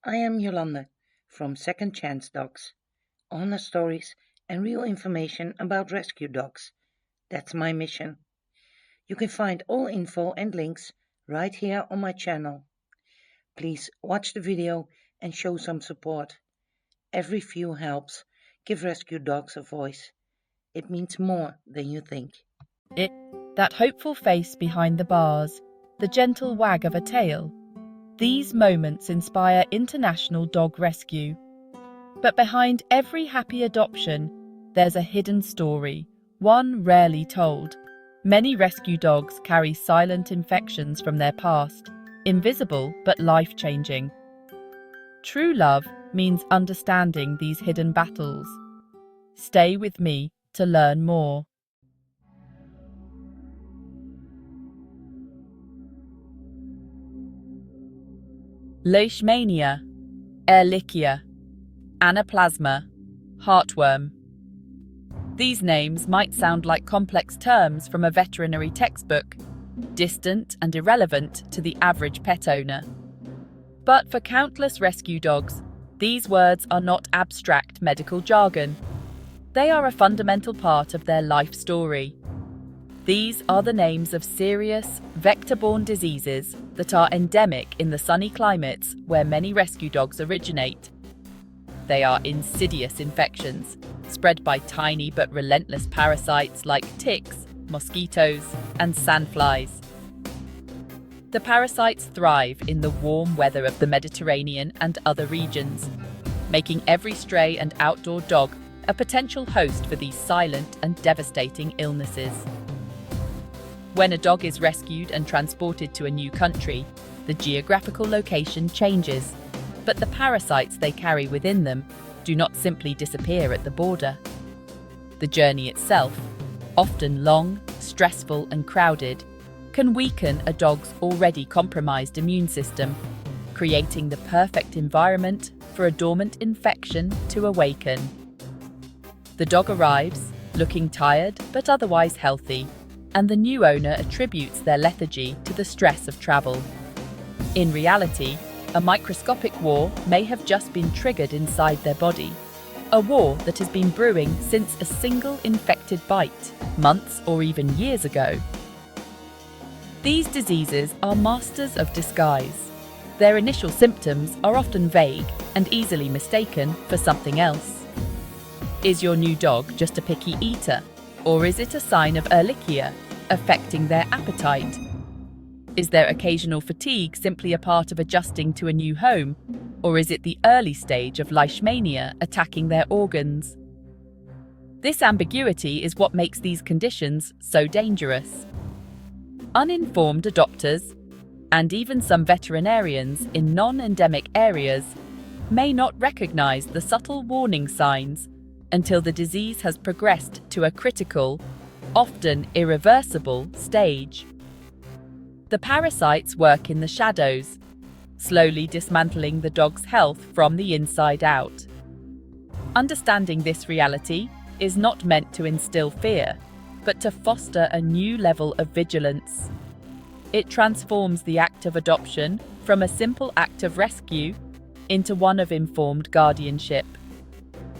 I am Yolanda from Second Chance Dogs. Honest stories and real information about rescue dogs. That's my mission. You can find all info and links right here on my channel. Please watch the video and show some support. Every view helps. Give rescue dogs a voice. It means more than you think. That hopeful face behind the bars, the gentle wag of a tail. These moments inspire international dog rescue. But behind every happy adoption, there's a hidden story, one rarely told. Many rescue dogs carry silent infections from their past, invisible but life-changing. True love means understanding these hidden battles. Stay with me to learn more. Leishmania, Ehrlichia, Anaplasma, Heartworm. These names might sound like complex terms from a veterinary textbook, distant and irrelevant to the average pet owner. But for countless rescue dogs, these words are not abstract medical jargon. They are a fundamental part of their life story. These are the names of serious, vector-borne diseases that are endemic in the sunny climates where many rescue dogs originate. They are insidious infections, spread by tiny but relentless parasites like ticks, mosquitoes, and sandflies. The parasites thrive in the warm weather of the Mediterranean and other regions, making every stray and outdoor dog a potential host for these silent and devastating illnesses. When a dog is rescued and transported to a new country, the geographical location changes, but the parasites they carry within them do not simply disappear at the border. The journey itself, often long, stressful, and crowded, can weaken a dog's already compromised immune system, creating the perfect environment for a dormant infection to awaken. The dog arrives, looking tired but otherwise healthy, and the new owner attributes their lethargy to the stress of travel. In reality, a microscopic war may have just been triggered inside their body, a war that has been brewing since a single infected bite, months or even years ago. These diseases are masters of disguise. Their initial symptoms are often vague and easily mistaken for something else. Is your new dog just a picky eater? Or is it a sign of Ehrlichia affecting their appetite? Is their occasional fatigue simply a part of adjusting to a new home? Or is it the early stage of Leishmania attacking their organs? This ambiguity is what makes these conditions so dangerous. Uninformed adopters, and even some veterinarians in non-endemic areas, may not recognize the subtle warning signs until the disease has progressed to a critical, often irreversible, stage. The parasites work in the shadows, slowly dismantling the dog's health from the inside out. Understanding this reality is not meant to instill fear, but to foster a new level of vigilance. It transforms the act of adoption from a simple act of rescue into one of informed guardianship.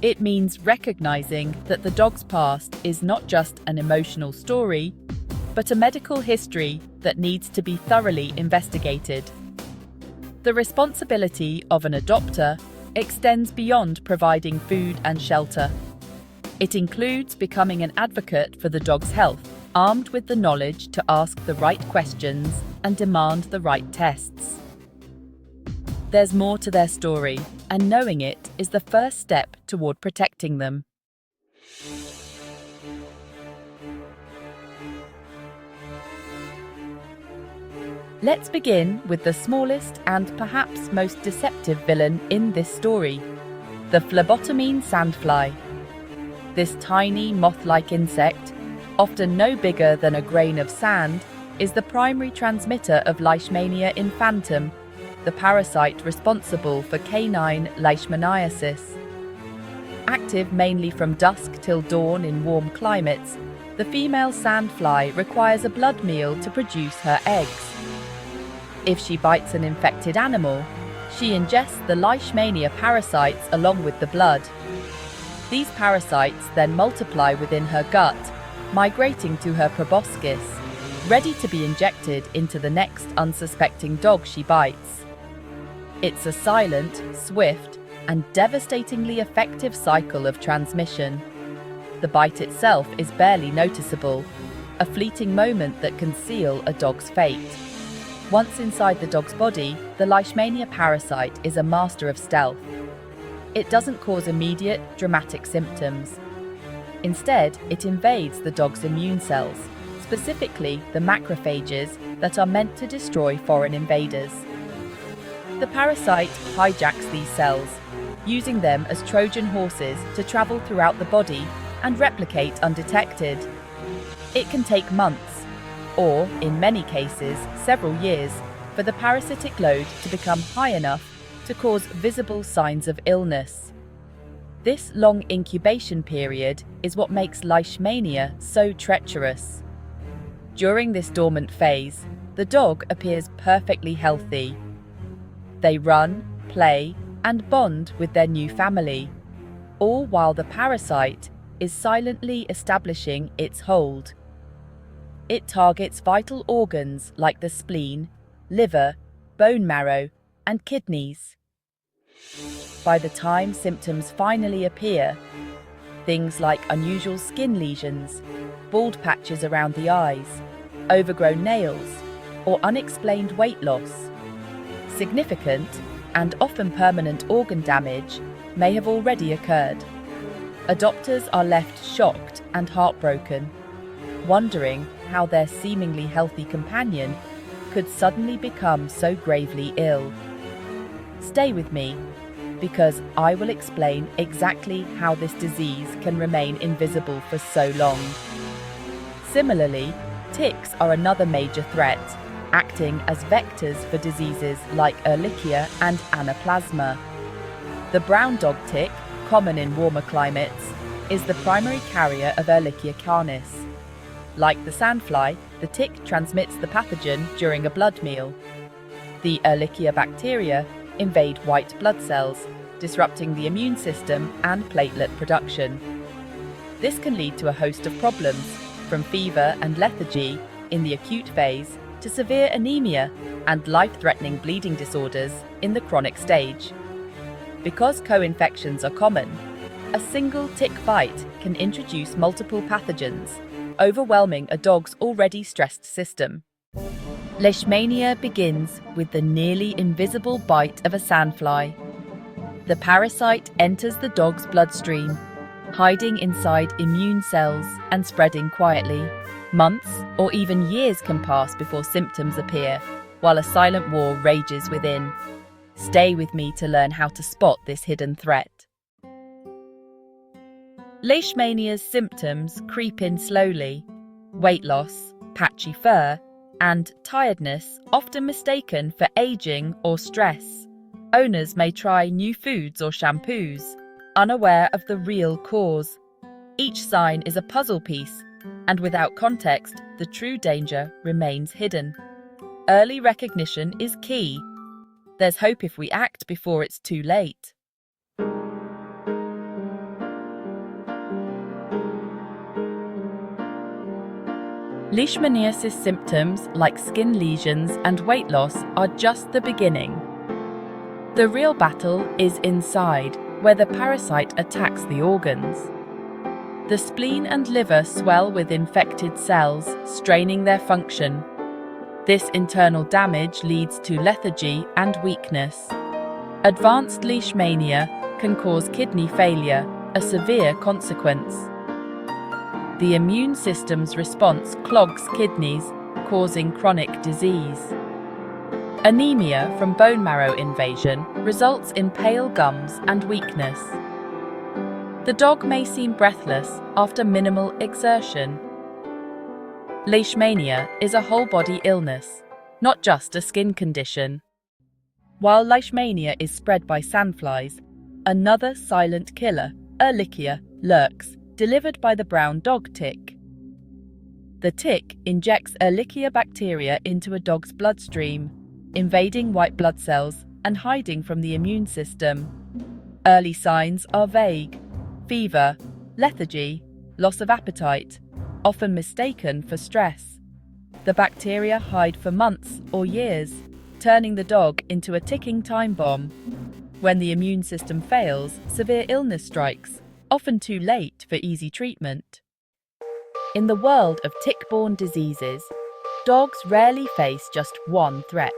It means recognizing that the dog's past is not just an emotional story, but a medical history that needs to be thoroughly investigated. The responsibility of an adopter extends beyond providing food and shelter. It includes becoming an advocate for the dog's health, armed with the knowledge to ask the right questions and demand the right tests. There's more to their story, and knowing it is the first step toward protecting them. Let's begin with the smallest and perhaps most deceptive villain in this story, the phlebotomine sandfly. This tiny moth-like insect, often no bigger than a grain of sand, is the primary transmitter of Leishmania infantum, the parasite responsible for canine leishmaniasis. Active mainly from dusk till dawn in warm climates, the female sandfly requires a blood meal to produce her eggs. If she bites an infected animal, She ingests the Leishmania parasites along with the blood. These parasites then multiply within her gut, migrating to her proboscis, ready to be injected into the next unsuspecting dog she bites. It's a silent, swift, and devastatingly effective cycle of transmission. The bite itself is barely noticeable, a fleeting moment that can seal a dog's fate. Once inside the dog's body, the Leishmania parasite is a master of stealth. It doesn't cause immediate, dramatic symptoms. Instead, it invades the dog's immune cells, specifically the macrophages that are meant to destroy foreign invaders. The parasite hijacks these cells, using them as Trojan horses to travel throughout the body and replicate undetected. It can take months, or, in many cases, several years, for the parasitic load to become high enough to cause visible signs of illness. This long incubation period is what makes Leishmania so treacherous. During this dormant phase, the dog appears perfectly healthy. They run, play, and bond with their new family, all while the parasite is silently establishing its hold. It targets vital organs like the spleen, liver, bone marrow, and kidneys. By the time symptoms finally appear, things like unusual skin lesions, bald patches around the eyes, overgrown nails, or unexplained weight loss, significant and often permanent organ damage may have already occurred. Adopters are left shocked and heartbroken, wondering how their seemingly healthy companion could suddenly become so gravely ill. Stay with me, because I will explain exactly how this disease can remain invisible for so long. Similarly, ticks are another major threat, acting as vectors for diseases like Ehrlichia and Anaplasma. The brown dog tick, common in warmer climates, is the primary carrier of Ehrlichia canis. Like the sandfly, the tick transmits the pathogen during a blood meal. The Ehrlichia bacteria invade white blood cells, disrupting the immune system and platelet production. This can lead to a host of problems, from fever and lethargy in the acute phase to severe anemia and life-threatening bleeding disorders in the chronic stage. Because co-infections are common, a single tick bite can introduce multiple pathogens, overwhelming a dog's already stressed system. Leishmania begins with the nearly invisible bite of a sandfly. The parasite enters the dog's bloodstream, hiding inside immune cells and spreading quietly. Months or even years can pass before symptoms appear, while a silent war rages within. Stay with me to learn how to spot this hidden threat. Leishmania's symptoms creep in slowly. Weight loss, patchy fur, and tiredness, often mistaken for aging or stress. Owners may try new foods or shampoos, unaware of the real cause. Each sign is a puzzle piece, and without context, the true danger remains hidden. Early recognition is key. There's hope if we act before it's too late. Leishmaniasis symptoms like skin lesions and weight loss are just the beginning. The real battle is inside, where the parasite attacks the organs. The spleen and liver swell with infected cells, straining their function. This internal damage leads to lethargy and weakness. Advanced Leishmania can cause kidney failure, a severe consequence. The immune system's response clogs kidneys, causing chronic disease. Anemia from bone marrow invasion results in pale gums and weakness. The dog may seem breathless after minimal exertion. Leishmania is a whole-body illness, not just a skin condition. While Leishmania is spread by sandflies, another silent killer, Ehrlichia, lurks, delivered by the brown dog tick. The tick injects Ehrlichia bacteria into a dog's bloodstream, invading white blood cells and hiding from the immune system. Early signs are vague: fever, lethargy, loss of appetite, often mistaken for stress. The bacteria hide for months or years, turning the dog into a ticking time bomb. When the immune system fails, severe illness strikes, often too late for easy treatment. In the world of tick-borne diseases, dogs rarely face just one threat.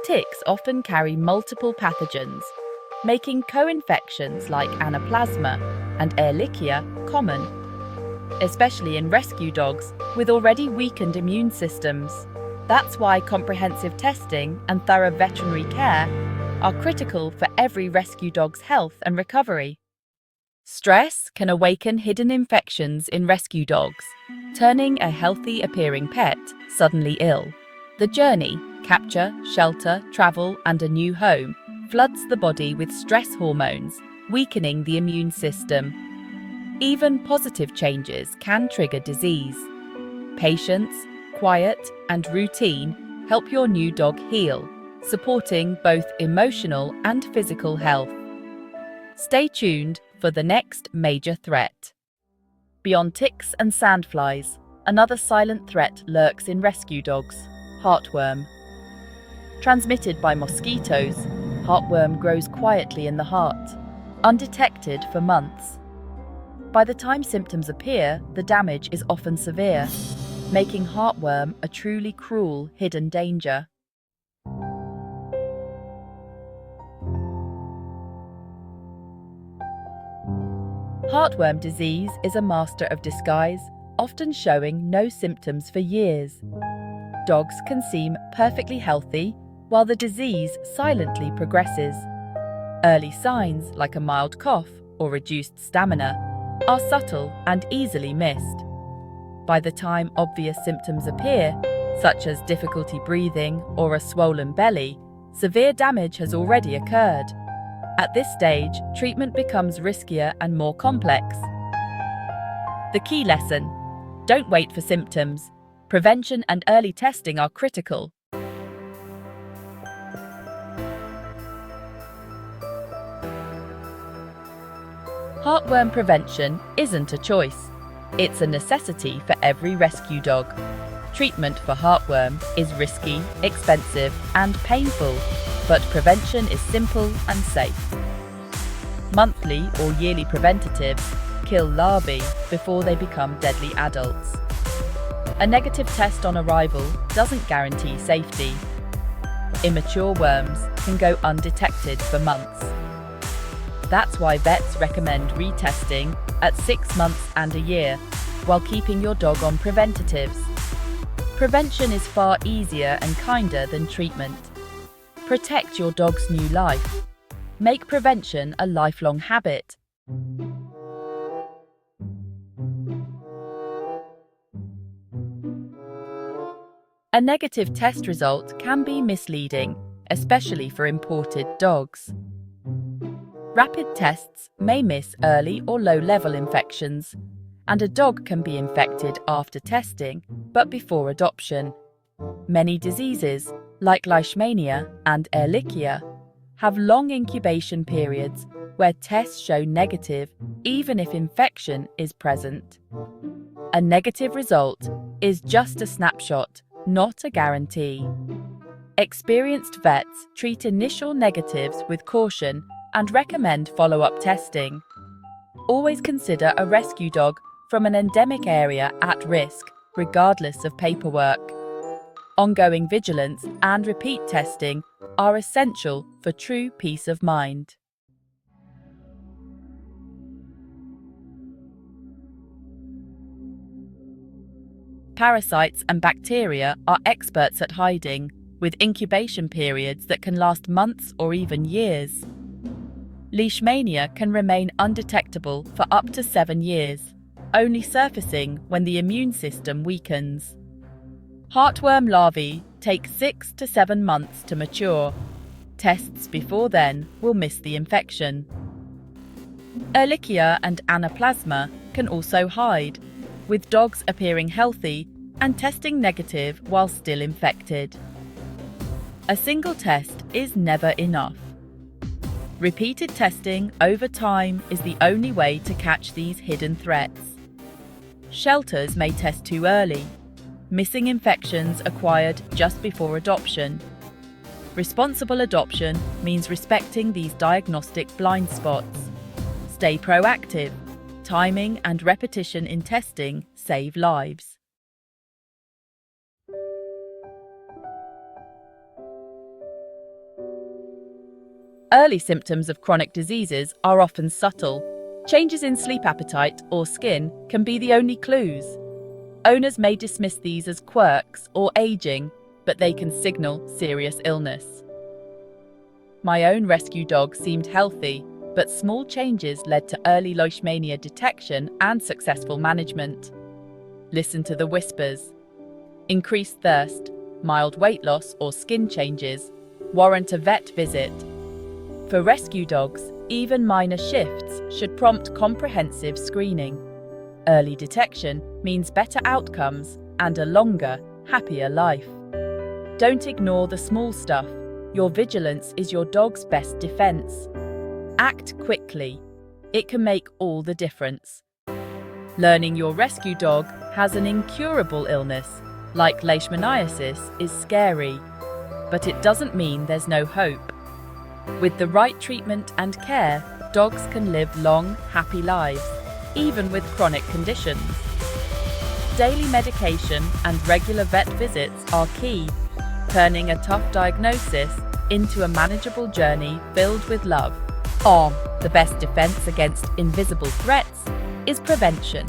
Ticks often carry multiple pathogens, making co-infections like Anaplasma and Ehrlichia common, especially in rescue dogs with already weakened immune systems. That's why comprehensive testing and thorough veterinary care are critical for every rescue dog's health and recovery. Stress can awaken hidden infections in rescue dogs, turning a healthy-appearing pet suddenly ill. The journey, capture, shelter, travel, and a new home, floods the body with stress hormones, weakening the immune system. Even positive changes can trigger disease. Patience, quiet, and routine help your new dog heal, supporting both emotional and physical health. Stay tuned for the next major threat. Beyond ticks and sandflies, another silent threat lurks in rescue dogs: heartworm. Transmitted by mosquitoes, heartworm grows quietly in the heart, undetected for months. By the time symptoms appear, the damage is often severe, making heartworm a truly cruel hidden danger. Heartworm disease is a master of disguise, often showing no symptoms for years. Dogs can seem perfectly healthy, while the disease silently progresses. Early signs, like a mild cough or reduced stamina, are subtle and easily missed. By the time obvious symptoms appear, such as difficulty breathing or a swollen belly, severe damage has already occurred. At this stage, treatment becomes riskier and more complex. The key lesson: don't wait for symptoms. Prevention and early testing are critical. Heartworm prevention isn't a choice. It's a necessity for every rescue dog. Treatment for heartworm is risky, expensive, and painful, but prevention is simple and safe. Monthly or yearly preventatives kill larvae before they become deadly adults. A negative test on arrival doesn't guarantee safety. Immature worms can go undetected for months. That's why vets recommend retesting at 6 months and a year, while keeping your dog on preventatives. Prevention is far easier and kinder than treatment. Protect your dog's new life. Make prevention a lifelong habit. A negative test result can be misleading, especially for imported dogs. Rapid tests may miss early or low-level infections, and a dog can be infected after testing, but before adoption. Many diseases, like Leishmania and Ehrlichia, have long incubation periods where tests show negative even if infection is present. A negative result is just a snapshot, not a guarantee. Experienced vets treat initial negatives with caution and recommend follow-up testing. Always consider a rescue dog from an endemic area at risk, regardless of paperwork. Ongoing vigilance and repeat testing are essential for true peace of mind. Parasites and bacteria are experts at hiding, with incubation periods that can last months or even years. Leishmania can remain undetectable for up to 7 years, only surfacing when the immune system weakens. Heartworm larvae take 6 to 7 months to mature. Tests before then will miss the infection. Ehrlichia and Anaplasma can also hide, with dogs appearing healthy and testing negative while still infected. A single test is never enough. Repeated testing over time is the only way to catch these hidden threats. Shelters may test too early, missing infections acquired just before adoption. Responsible adoption means respecting these diagnostic blind spots. Stay proactive. Timing and repetition in testing save lives. Early symptoms of chronic diseases are often subtle. Changes in sleep appetite or skin can be the only clues. Owners may dismiss these as quirks or aging, but they can signal serious illness. My own rescue dog seemed healthy, but small changes led to early Leishmania detection and successful management. Listen to the whispers. Increased thirst, mild weight loss or skin changes warrant a vet visit. For rescue dogs, even minor shifts should prompt comprehensive screening. Early detection means better outcomes and a longer, happier life. Don't ignore the small stuff. Your vigilance is your dog's best defense. Act quickly. It can make all the difference. Learning your rescue dog has an incurable illness, like leishmaniasis, is scary, but it doesn't mean there's no hope. With the right treatment and care, dogs can live long, happy lives, even with chronic conditions. Daily medication and regular vet visits are key, turning a tough diagnosis into a manageable journey filled with love. The best defense against invisible threats is prevention.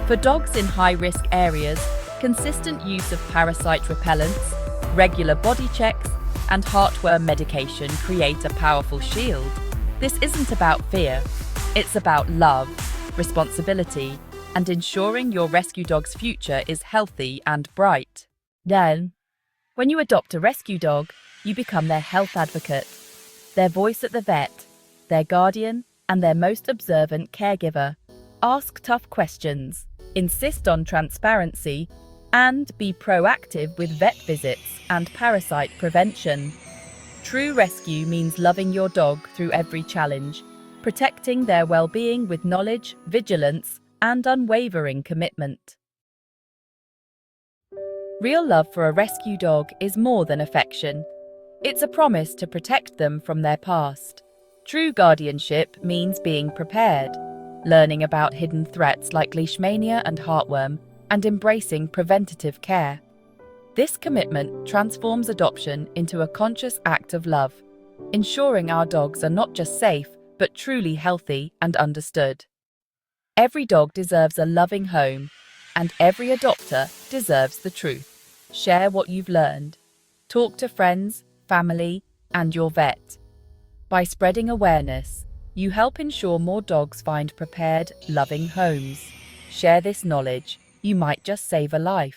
For dogs in high-risk areas, consistent use of parasite repellents, regular body checks, and heartworm medication create a powerful shield. This isn't about fear, it's about love, responsibility, and ensuring your rescue dog's future is healthy and bright. Then, when you adopt a rescue dog, you become their health advocate, their voice at the vet, their guardian, and their most observant caregiver. Ask tough questions, insist on transparency, and be proactive with vet visits and parasite prevention. True rescue means loving your dog through every challenge, protecting their well-being with knowledge, vigilance, and unwavering commitment. Real love for a rescue dog is more than affection. It's a promise to protect them from their past. True guardianship means being prepared, learning about hidden threats like Leishmania and Heartworm, and embracing preventative care. This commitment transforms adoption into a conscious act of love, ensuring our dogs are not just safe, but truly healthy and understood. Every dog deserves a loving home, and every adopter deserves the truth. Share what you've learned. Talk to friends, family, and your vet. By spreading awareness, you help ensure more dogs find prepared, loving homes. Share this knowledge. You might just save a life.